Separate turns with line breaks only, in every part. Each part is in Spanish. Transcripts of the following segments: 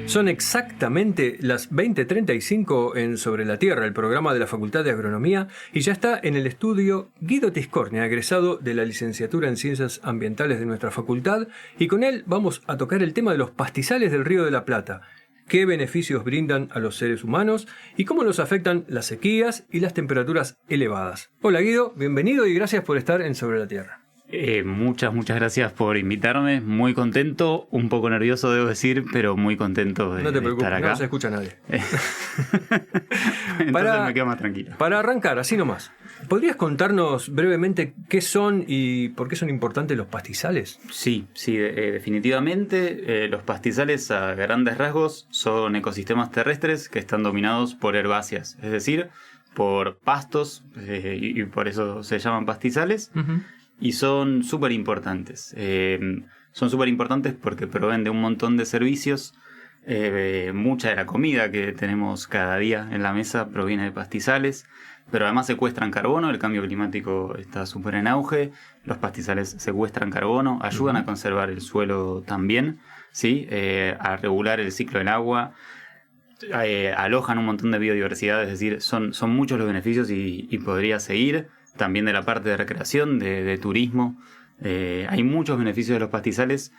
Son exactamente las 20:35 en Sobre la Tierra, el programa de la Facultad de Agronomía, y ya está en el estudio Guido Tiscornia, egresado de la licenciatura en Ciencias Ambientales de nuestra facultad, y con él vamos a tocar el tema de los pastizales del Río de la Plata. ¿Qué beneficios brindan a los seres humanos y cómo nos afectan las sequías y las temperaturas elevadas? Hola Guido, bienvenido y gracias por estar en Sobre la Tierra.
Muchas gracias por invitarme, muy contento, un poco nervioso debo decir, pero muy contento de estar acá.
No te preocupes, no se escucha a nadie.
Entonces me quedo más tranquilo.
Para arrancar, así nomás, ¿podrías contarnos brevemente qué son y por qué son importantes los pastizales?
Sí, definitivamente los pastizales a grandes rasgos son ecosistemas terrestres que están dominados por herbáceas, es decir, por pastos, y por eso se llaman pastizales. Uh-huh. Y son súper importantes. Son súper importantes porque proveen de un montón de servicios. Mucha de la comida que tenemos cada día en la mesa proviene de pastizales. Pero además secuestran carbono. El cambio climático está súper en auge. Los pastizales secuestran carbono. Ayudan a conservar el suelo también, ¿sí? A regular el ciclo del agua. Alojan un montón de biodiversidad. Es decir, son muchos los beneficios y podría seguir. También de la parte de recreación, de turismo. Hay muchos beneficios de los pastizales.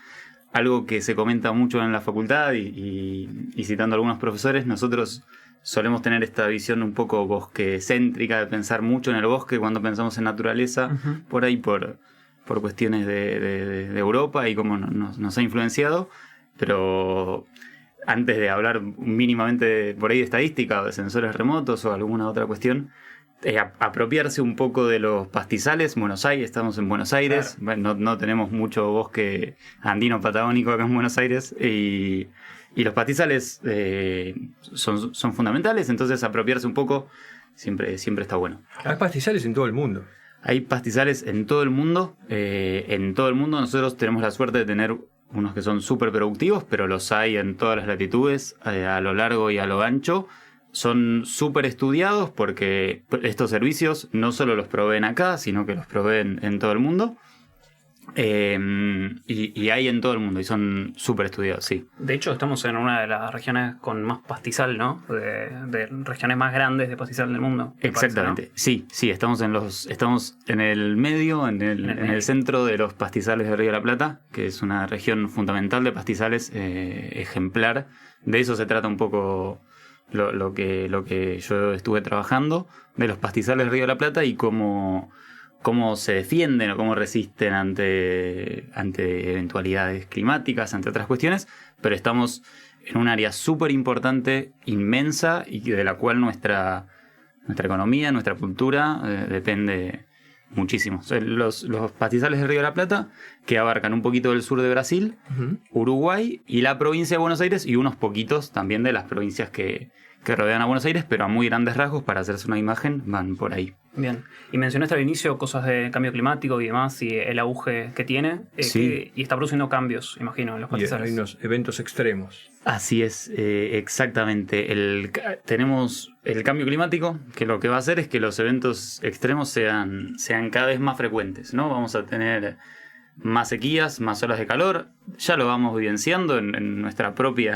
Algo que se comenta mucho en la facultad y citando a algunos profesores, nosotros solemos tener esta visión un poco bosquecéntrica, de pensar mucho en el bosque cuando pensamos en naturaleza, uh-huh. Por ahí por cuestiones de Europa y cómo nos ha influenciado. Pero antes de hablar mínimamente por ahí de estadística o de sensores remotos o alguna otra cuestión, apropiarse un poco de los pastizales. Buenos Aires, estamos en Buenos Aires, claro. Bueno, no tenemos mucho bosque andino patagónico acá en Buenos Aires y los pastizales son fundamentales, entonces apropiarse un poco siempre está bueno.
Hay pastizales en todo el mundo.
Hay pastizales en todo el mundo. Nosotros tenemos la suerte de tener unos que son súper productivos, pero los hay en todas las latitudes, a lo largo y a lo ancho. Son súper estudiados porque estos servicios no solo los proveen acá, sino que los proveen en todo el mundo. Y hay en todo el mundo y son súper estudiados, sí.
De hecho, estamos en una de las regiones con más pastizal, ¿no? De regiones más grandes de pastizal del mundo.
Exactamente, parece, ¿no? Sí, estamos en el medio, en el centro de los pastizales del Río de la Plata, que es una región fundamental de pastizales, ejemplar. De eso se trata un poco lo que yo estuve trabajando, de los pastizales del Río de la Plata y cómo se defienden o cómo resisten ante eventualidades climáticas, ante otras cuestiones, pero estamos en un área súper importante, inmensa, y de la cual nuestra economía, nuestra cultura depende muchísimo. Los pastizales del Río de la Plata, que abarcan un poquito del sur de Brasil, uh-huh. Uruguay y la provincia de Buenos Aires, y unos poquitos también de las provincias que rodean a Buenos Aires, pero a muy grandes rasgos, para hacerse una imagen, van por ahí.
Bien, y mencionaste al inicio cosas de cambio climático y demás, y el auge que tiene,
sí.
Y está produciendo cambios, imagino, en los pastizales.
Y hay unos eventos extremos.
Así es, exactamente. Tenemos el cambio climático, que lo que va a hacer es que los eventos extremos sean cada vez más frecuentes, ¿no? Vamos a tener más sequías, más olas de calor. Ya lo vamos vivenciando en nuestro propio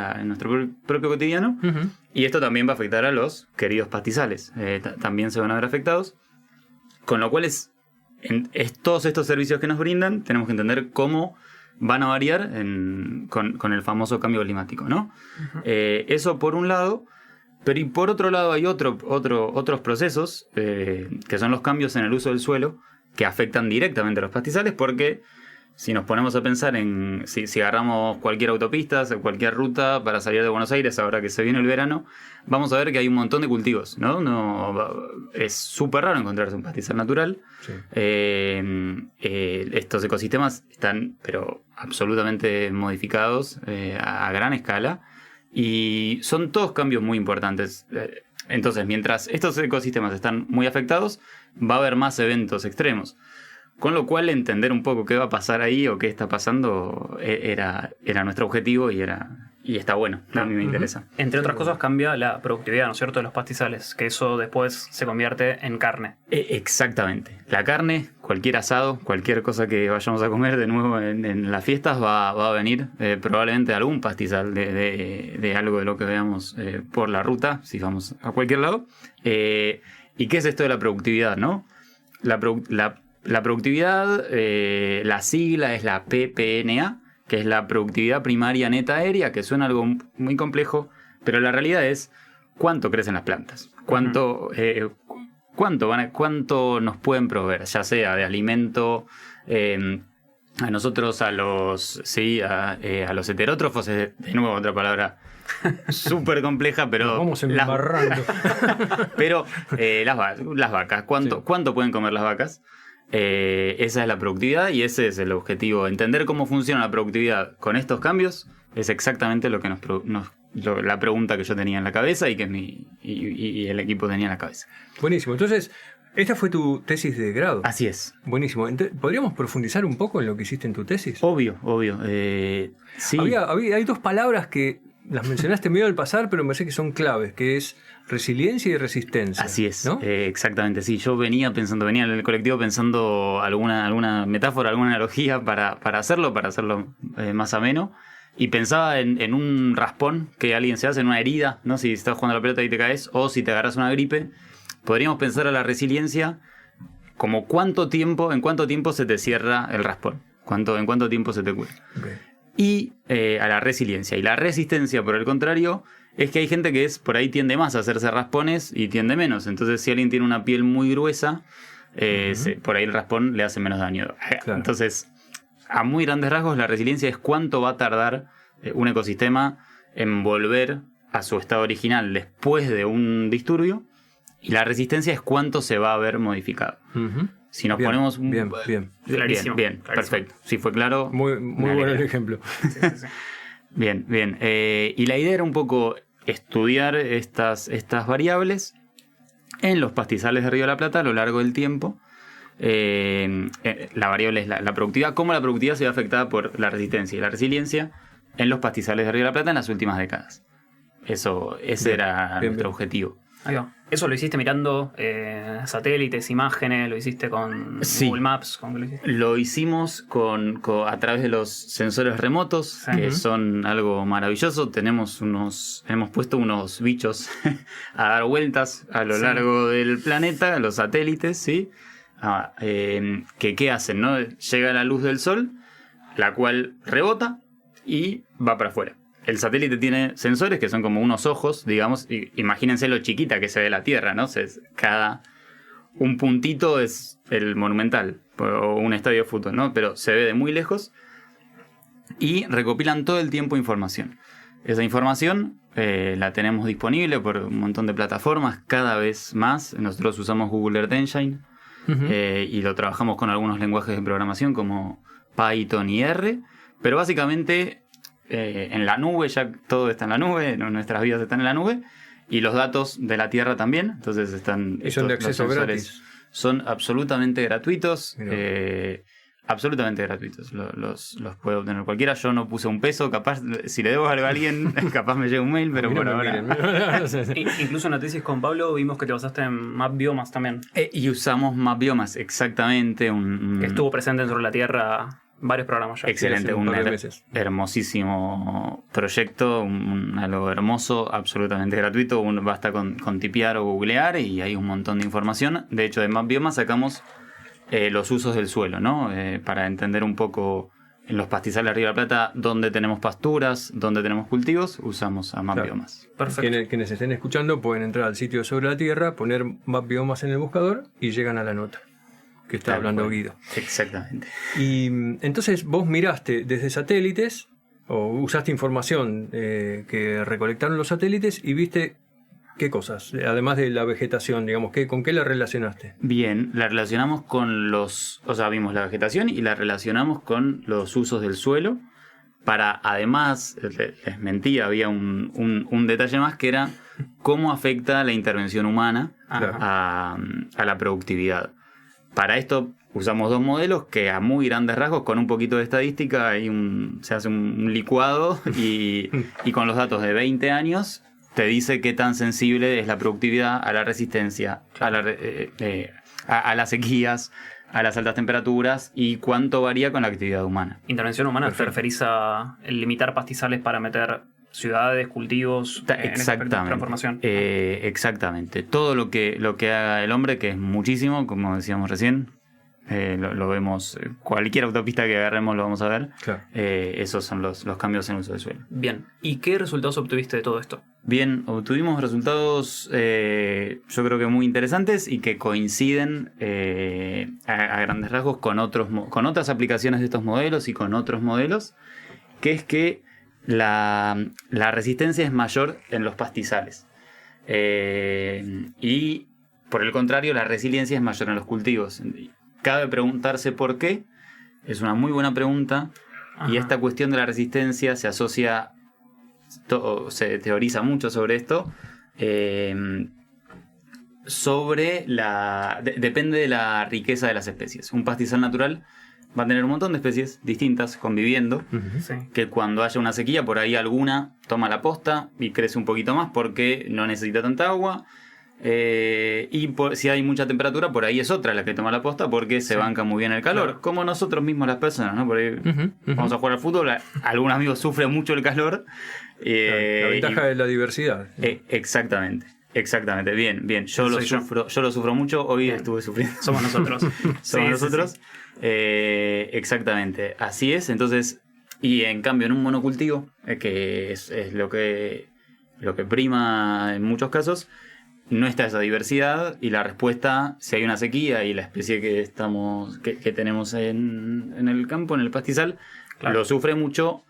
cotidiano. Uh-huh. Y esto también va a afectar a los queridos pastizales. También se van a ver afectados. Con lo cual todos estos servicios que nos brindan, tenemos que entender cómo van a variar con el famoso cambio climático, ¿no? Uh-huh. Eso por un lado. Pero y por otro lado hay otros procesos, que son los cambios en el uso del suelo, que afectan directamente a los pastizales, porque si nos ponemos a pensar si agarramos cualquier autopista, cualquier ruta para salir de Buenos Aires, ahora que se viene el verano, vamos a ver que hay un montón de cultivos, ¿no? Es súper raro encontrarse un pastizal natural. Sí. Estos ecosistemas están, pero absolutamente modificados a gran escala, y son todos cambios muy importantes. Entonces, mientras estos ecosistemas están muy afectados, va a haber más eventos extremos. Con lo cual entender un poco qué va a pasar ahí o qué está pasando era nuestro objetivo y está bueno, a mí me interesa.
Entre otras cosas cambia la productividad, ¿no es cierto?, de los pastizales, que eso después se convierte en carne.
Exactamente. La carne, cualquier asado, cualquier cosa que vayamos a comer de nuevo en las fiestas va a venir probablemente algún pastizal de algo de lo que veamos por la ruta, si vamos a cualquier lado. ¿Y qué es esto de la productividad, no? La productividad, la sigla es la PPNA, que es la productividad primaria neta aérea, que suena algo muy complejo, pero la realidad es cuánto crecen las plantas, cuánto nos pueden proveer, ya sea de alimento, a nosotros, a los heterótrofos, es de nuevo otra palabra súper compleja, pero
nos vamos embarrando.
Pero las vacas, ¿cuánto pueden comer las vacas? Esa es la productividad y ese es el objetivo. Entender cómo funciona la productividad con estos cambios es exactamente lo que la pregunta que yo tenía en la cabeza y que y el equipo tenía en la cabeza.
Buenísimo. Entonces, esta fue tu tesis de grado.
Así es.
Buenísimo. ¿Podríamos profundizar un poco en lo que hiciste en tu tesis?
Obvio. Sí.
Hay dos palabras que las mencionaste medio al pasar, pero me parece que son claves, que es resiliencia y resistencia.
Así es,
¿no?
Exactamente, sí. Yo venía en el colectivo pensando alguna metáfora, alguna analogía para hacerlo más ameno. Y pensaba en un raspón que alguien se hace, en una herida, ¿no? Si estás jugando a la pelota y te caes, o si te agarras una gripe. Podríamos pensar a la resiliencia como en cuánto tiempo se te cierra el raspón, en cuánto tiempo se te cura.
Okay.
Y a la resiliencia. Y la resistencia, por el contrario, es que hay gente que por ahí tiende más a hacerse raspones y tiende menos. Entonces, si alguien tiene una piel muy gruesa, por ahí el raspón le hace menos daño. Claro. Entonces, a muy grandes rasgos, la resiliencia es cuánto va a tardar un ecosistema en volver a su estado original después de un disturbio. Y la resistencia es cuánto se va a ver modificado. Uh-huh. Si nos ponemos...
Bien.
Clarísimo. Bien, perfecto. Si fue claro...
Muy bueno el ejemplo.
Sí.
Bien. Y la idea era un poco estudiar estas variables en los pastizales de Río de la Plata a lo largo del tiempo. La variable es la productividad. Cómo la productividad se ve afectada por la resistencia y la resiliencia en los pastizales de Río de la Plata en las últimas décadas. Ese era nuestro objetivo.
Ahí va. ¿Eso lo hiciste mirando satélites, imágenes? ¿Lo hiciste con Google Maps? ¿Cómo lo hiciste?
Lo hicimos a través de los sensores remotos, que son algo maravilloso. Hemos puesto unos bichos a dar vueltas a lo largo del planeta, los satélites, ¿sí? ¿Qué hacen, no? Llega la luz del sol, la cual rebota y va para afuera. El satélite tiene sensores que son como unos ojos, digamos. Imagínense lo chiquita que se ve la Tierra, ¿no? Un puntito es el Monumental o un estadio de fútbol, ¿no? Pero se ve de muy lejos y recopilan todo el tiempo información. Esa información la tenemos disponible por un montón de plataformas, cada vez más. Nosotros usamos Google Earth Engine y lo trabajamos con algunos lenguajes de programación como Python y R, pero básicamente... en la nube, ya todo está en la nube, nuestras vidas están en la nube y los datos de la Tierra también, entonces están...
¿Y son de acceso gratis?
Son absolutamente gratuitos, absolutamente gratuitos, los puede obtener cualquiera. Yo no puse un peso, capaz, si le debo algo a alguien, capaz me llega un mail, pero por ahora...
Incluso en la tesis con Pablo vimos que te basaste en MapBiomas también.
Y usamos MapBiomas, exactamente.
Que estuvo presente dentro de la Tierra... varios programas ya.
Excelente, un hermosísimo proyecto, algo hermoso, absolutamente gratuito. Basta con tipear o googlear y hay un montón de información. De hecho, de MapBioma sacamos los usos del suelo, ¿no? Para entender un poco en los pastizales de Río de la Plata dónde tenemos pasturas, dónde tenemos cultivos, usamos a MapBiomas.
Claro. Perfecto. Quienes estén escuchando pueden entrar al sitio Sobre la Tierra, poner MapBiomas en el buscador y llegan a la nota que está hablando Guido.
Exactamente.
Y entonces vos miraste desde satélites o usaste información que recolectaron los satélites y viste qué cosas, además de la vegetación, digamos, ¿con qué la relacionaste?
Bien, la relacionamos con vimos la vegetación y la relacionamos con los usos del suelo para, además, les mentía, había un detalle más que era cómo afecta la intervención humana a la productividad. Para esto usamos 2 modelos que a muy grandes rasgos, con un poquito de estadística, se hace un licuado y con los datos de 20 años te dice qué tan sensible es la productividad a la resistencia, a las sequías, a las altas temperaturas y cuánto varía con la actividad humana.
Intervención humana, ¿te referís a limitar pastizales para meter ciudades, cultivos, transformación?
Exactamente. Todo lo que haga el hombre, que es muchísimo, como decíamos recién, lo vemos, cualquier autopista que agarremos lo vamos a ver.
Claro.
Esos son los cambios en uso del suelo.
Bien. ¿Y qué resultados obtuviste de todo esto?
Bien, obtuvimos resultados yo creo que muy interesantes y que coinciden a grandes rasgos con otras aplicaciones de estos modelos y con otros modelos, que es que la resistencia es mayor en los pastizales. Y por el contrario, la resiliencia es mayor en los cultivos. Cabe preguntarse por qué. Es una muy buena pregunta. Ajá. Y esta cuestión de la resistencia se asocia, se teoriza mucho sobre esto. Depende de la riqueza de las especies. Un pastizal natural va a tener un montón de especies distintas conviviendo,
sí,
que cuando haya una sequía, por ahí alguna toma la posta y crece un poquito más porque no necesita tanta agua. Si hay mucha temperatura, por ahí es otra la que toma la posta porque se banca muy bien el calor. Claro. Como nosotros mismos las personas, ¿no? Por ahí vamos a jugar al fútbol, algunos amigos sufren mucho el calor.
La
ventaja de la diversidad.
Exactamente. Bien. Yo lo sufro mucho, hoy estuve sufriendo.
Somos nosotros.
Somos nosotros. Sí. Exactamente. Así es. Entonces, y en cambio en un monocultivo, que es lo que prima en muchos casos, no está esa diversidad y la respuesta, si hay una sequía y la especie que tenemos en el campo, en el pastizal, claro, lo sufre mucho,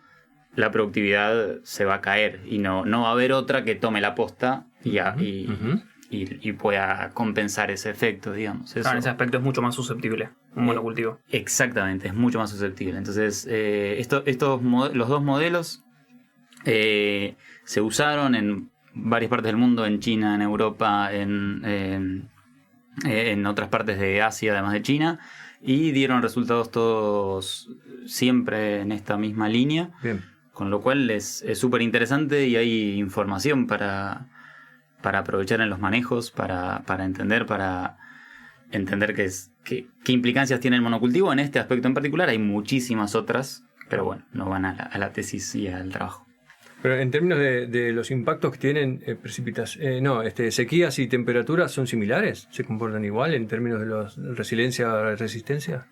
la productividad se va a caer y no va a haber otra que tome la posta y pueda compensar ese efecto, digamos.
Claro, en ese aspecto es mucho más susceptible un monocultivo.
Exactamente, es mucho más susceptible. Entonces, los 2 modelos se usaron en varias partes del mundo, en China, en Europa, en otras partes de Asia, además de China, y dieron resultados todos siempre en esta misma línea.
Bien.
Con lo cual es súper interesante y hay información para aprovechar en los manejos, para entender qué implicancias tiene el monocultivo. En este aspecto en particular hay muchísimas otras, pero bueno, no van a la tesis y al trabajo.
Pero en términos de los impactos que tienen sequías y temperaturas, ¿son similares? ¿Se comportan igual en términos de resiliencia-resistencia?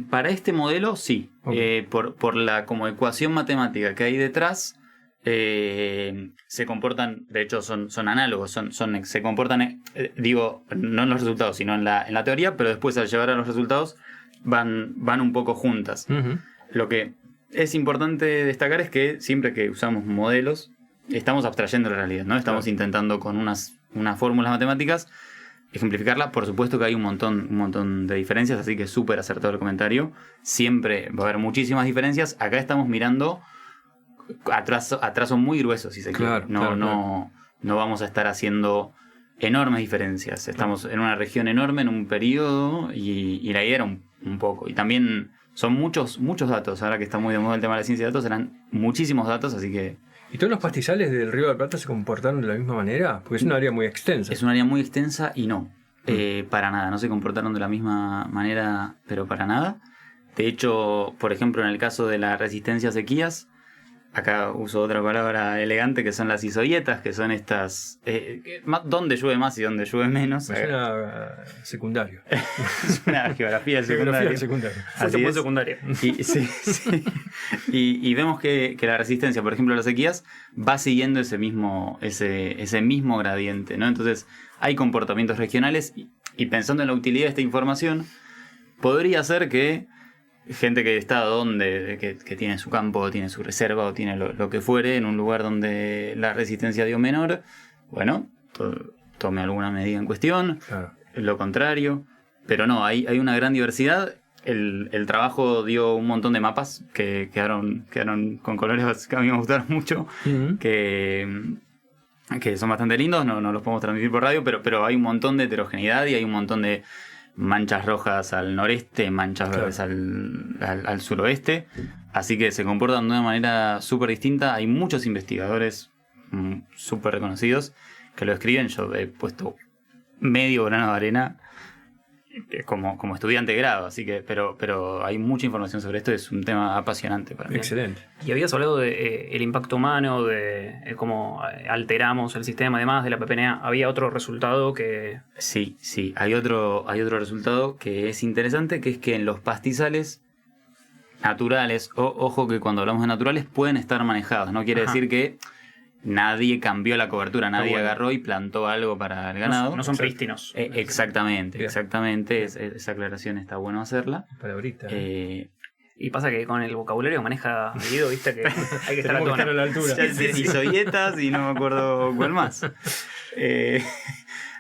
Para este modelo, sí. Okay. Por la como ecuación matemática que hay detrás, se comportan, de hecho son análogos, se comportan, no en los resultados, sino en la teoría, pero después al llevar a los resultados van un poco juntas.
Uh-huh.
Lo que es importante destacar es que siempre que usamos modelos, estamos abstrayendo la realidad, ¿no? Estamos intentando con unas fórmulas matemáticas ejemplificarla. Por supuesto que hay un montón de diferencias, así que es súper acertado el comentario. Siempre va a haber muchísimas diferencias. Acá estamos mirando a trazos muy gruesos, si se quiere. No vamos a estar haciendo enormes diferencias. Estamos en una región enorme, en un periodo, y la idea era un poco. Y también son muchos datos. Ahora que está muy de moda el tema de la ciencia de datos, eran muchísimos datos, así que...
¿Y todos los pastizales del Río de la Plata se comportaron de la misma manera? Porque es un área muy extensa.
Es un área muy extensa y no. Para nada. No se comportaron de la misma manera, pero para nada. De hecho, por ejemplo, en el caso de la resistencia a sequías, acá uso otra palabra elegante, que son las isoietas, que son estas... donde llueve más y donde llueve menos.
Suena secundario.
Es una geografía secundaria.
Así es. Secundaria.
Y vemos que la resistencia, por ejemplo, a las sequías, va siguiendo ese mismo gradiente, ¿no? Entonces, hay comportamientos regionales y pensando en la utilidad de esta información, podría ser que gente que está que tiene su campo, tiene su reserva o tiene lo que fuere en un lugar donde la resistencia dio menor, bueno, tome alguna medida en cuestión.
Claro.
Lo contrario, pero no, hay una gran diversidad. El trabajo dio un montón de mapas que quedaron con colores que a mí me gustaron mucho,
uh-huh,
que son bastante lindos, no los podemos transmitir por radio, pero hay un montón de heterogeneidad y hay un montón de manchas rojas al noreste, manchas verdes al suroeste. Así que se comportan de una manera súper distinta. Hay muchos investigadores súper reconocidos que lo escriben. Yo he puesto medio grano de arena como estudiante de grado, así que pero hay mucha información sobre esto. Es un tema apasionante para mí.
Excelente.
Y habías hablado de el impacto humano, de cómo alteramos el sistema, además de la PPNA. ¿Había otro resultado que...?
Sí, hay otro resultado que es interesante, que es que en los pastizales naturales, ojo que cuando hablamos de naturales pueden estar manejados, no quiere decir que nadie cambió la cobertura, nadie agarró y plantó algo para el ganado.
No son prístinos.
Exactamente. Esa aclaración está bueno hacerla.
Palabrita.
Y pasa que con el vocabulario maneja Guido, viste que hay que estar a tono.
A la altura.
Hizo dietas y no me acuerdo cuál más.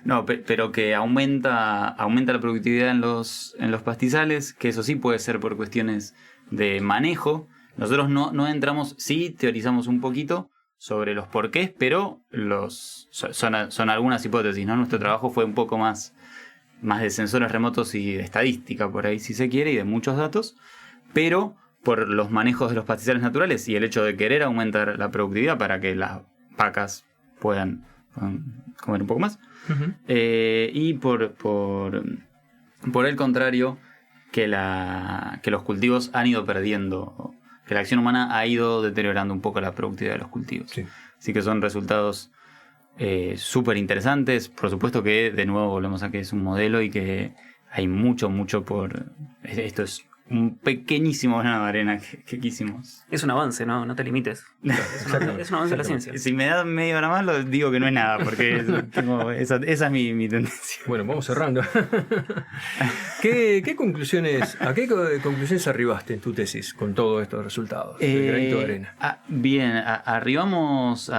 No, pero que aumenta la productividad en los pastizales, que eso sí puede ser por cuestiones de manejo. Nosotros no entramos, sí teorizamos un poquito sobre los porqués, pero son algunas hipótesis, ¿no? Nuestro trabajo fue un poco más de sensores remotos y de estadística, por ahí si se quiere, y de muchos datos, pero por los manejos de los pastizales naturales y el hecho de querer aumentar la productividad para que las vacas puedan comer un poco más. Uh-huh. Y por el contrario, que los cultivos han ido perdiendo, que la acción humana ha ido deteriorando un poco la productividad de los cultivos. Sí. Así que son resultados súper interesantes. Por supuesto que de nuevo volvemos a que es un modelo y que hay mucho por... Esto es un pequeñísimo grano de arena que quisimos.
Es un avance, ¿no? No te limites. Es un avance de la ciencia.
Si me das media hora más, lo digo que no es nada, porque esa es mi tendencia.
Bueno, vamos cerrando. ¿A qué conclusiones arribaste en tu tesis con todos estos resultados del granito de arena?
Arribamos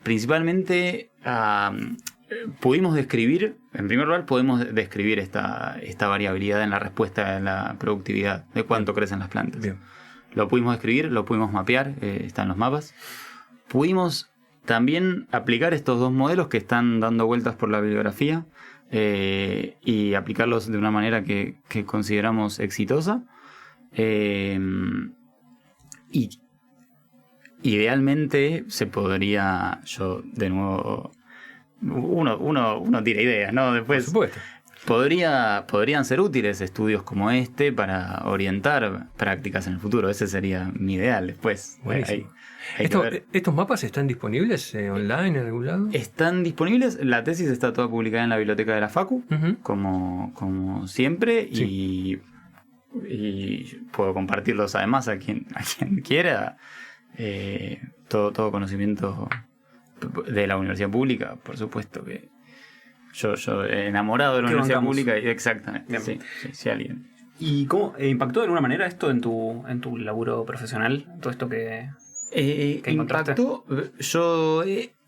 principalmente a... Pudimos describir, en primer lugar, esta variabilidad en la respuesta en la productividad, de cuánto crecen las plantas. Bien. Lo pudimos describir, lo pudimos mapear, están los mapas. Pudimos también aplicar estos dos modelos que están dando vueltas por la bibliografía y aplicarlos de una manera que consideramos exitosa. Y idealmente se podría, yo de nuevo... Uno tira ideas, ¿no? Después,
por supuesto.
Podrían ser útiles estudios como este para orientar prácticas en el futuro. Ese sería mi ideal. Después,
¿Estos mapas están disponibles online en algún lado?
Están disponibles. La tesis está toda publicada en la biblioteca de la Facu, uh-huh, como siempre. Sí. Y puedo compartirlos además a quien quiera. Todo conocimiento de la universidad pública, por supuesto que yo enamorado de la universidad pública, exactamente. Sí, alguien.
¿Y cómo impactó de alguna manera esto en tu laburo profesional? Todo esto que
impactó. Yo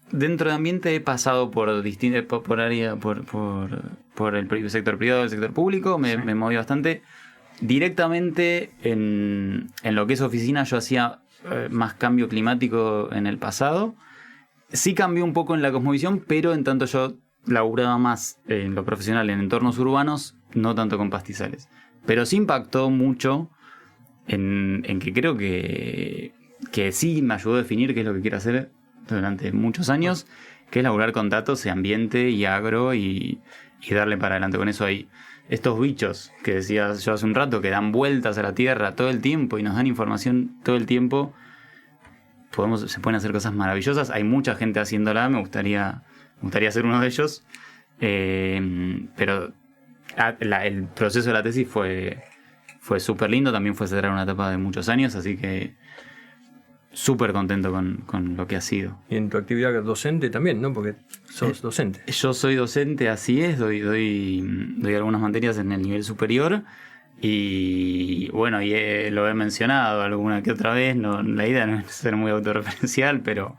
dentro de ambiente he pasado por área, por el sector privado, el sector público, me moví bastante. Directamente en lo que es oficina yo hacía más cambio climático en el pasado. Sí cambió un poco en la cosmovisión, pero en tanto yo laburaba más en lo profesional en entornos urbanos, no tanto con pastizales. Pero sí impactó mucho en que creo que sí me ayudó a definir qué es lo que quiero hacer durante muchos años, que es laburar con datos de ambiente y agro y darle para adelante con eso. Hay estos bichos que decía yo hace un rato, que dan vueltas a la Tierra todo el tiempo y nos dan información todo el tiempo. Se pueden hacer cosas maravillosas. Hay mucha gente haciéndola. Me gustaría ser uno de ellos. Pero el proceso de la tesis fue súper lindo. También fue cerrar una etapa de muchos años. Así que súper contento con lo que ha sido.
Y en tu actividad docente también, ¿no? Porque sos docente.
Yo soy docente, así es. Doy algunas materias en el nivel superior. Y bueno, lo he mencionado alguna que otra vez. La idea no es ser muy autorreferencial, pero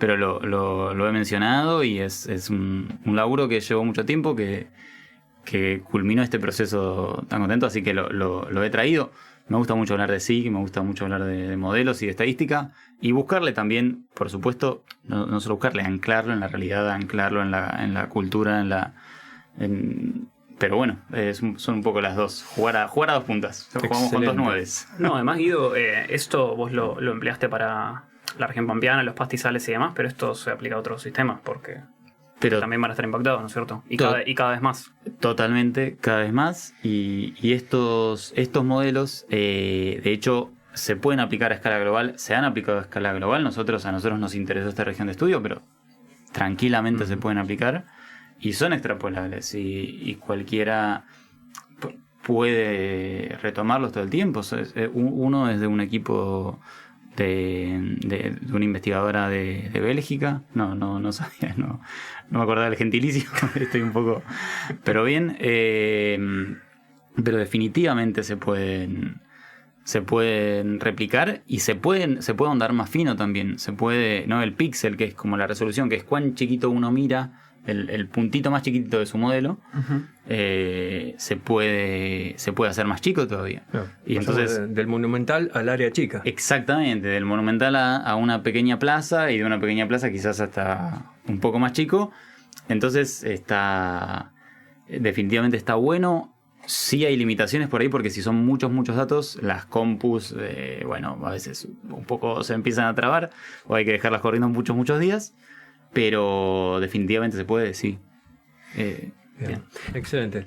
lo he mencionado y es un laburo que llevó mucho tiempo, que culminó este proceso tan contento, así que lo he traído. Me gusta mucho hablar de SIG, me gusta mucho hablar de modelos y de estadística, y buscarle también, por supuesto, no solo buscarle, anclarlo en la realidad, anclarlo en la cultura, Pero bueno, son un poco las dos. Jugar a 2 puntas. Jugamos con 2 nueves.
No, además, Guido, esto vos lo empleaste para la región pampeana, los pastizales y demás, pero esto se aplica a otros sistemas porque también van a estar impactados, ¿no es cierto? Y cada vez más.
Totalmente, cada vez más. Y estos modelos, de hecho, se pueden aplicar a escala global. Se han aplicado a escala global. A nosotros nos interesó esta región de estudio, pero tranquilamente se pueden aplicar. Y son extrapolables. Y cualquiera puede retomarlos todo el tiempo. Uno es de un equipo de una investigadora de Bélgica. No sabía, no me acordaba del gentilicio. Estoy un poco... Pero bien, pero definitivamente se pueden replicar y se puede ahondar más fino también. Se puede, ¿no? El píxel, que es como la resolución, que es cuán chiquito uno mira, el puntito más chiquitito de su modelo, se puede hacer más chico todavía.
Claro,
y entonces
del monumental al área chica.
Exactamente, del monumental a una pequeña plaza, y de una pequeña plaza quizás hasta un poco más chico. Entonces definitivamente está bueno. Sí hay limitaciones por ahí, porque si son muchos datos, las compus, a veces un poco se empiezan a trabar, o hay que dejarlas corriendo muchos días, pero definitivamente se puede, sí.
Bien. Excelente.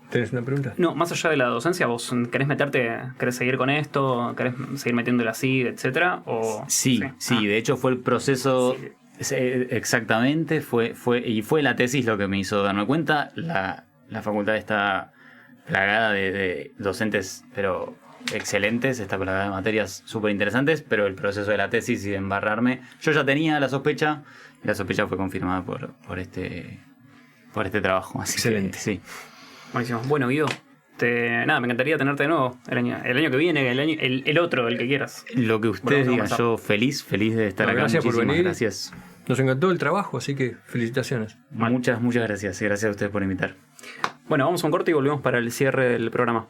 ¿Tenés una pregunta?
No, más allá de la docencia, ¿vos querés seguir con esto? ¿Querés seguir metiendo la SIG, etcétera?
Sí, de hecho fue el proceso... Sí. Exactamente, fue la tesis lo que me hizo darme cuenta. La facultad está plagada de docentes, pero excelentes, está plagada de materias súper interesantes, pero el proceso de la tesis y de embarrarme, yo ya tenía la sospecha, y la sospecha fue confirmada por este trabajo. Así
excelente.
Que, sí.
Buenísimo. Bueno, Guido, me encantaría tenerte de nuevo el año que viene, el otro, el que quieras.
Lo que ustedes digan, yo feliz de estar acá.
Gracias por venir.
Gracias.
Nos encantó el trabajo, así que felicitaciones.
Muchas gracias. Y gracias a ustedes por invitar.
Bueno, vamos a un corte y volvemos para el cierre del programa.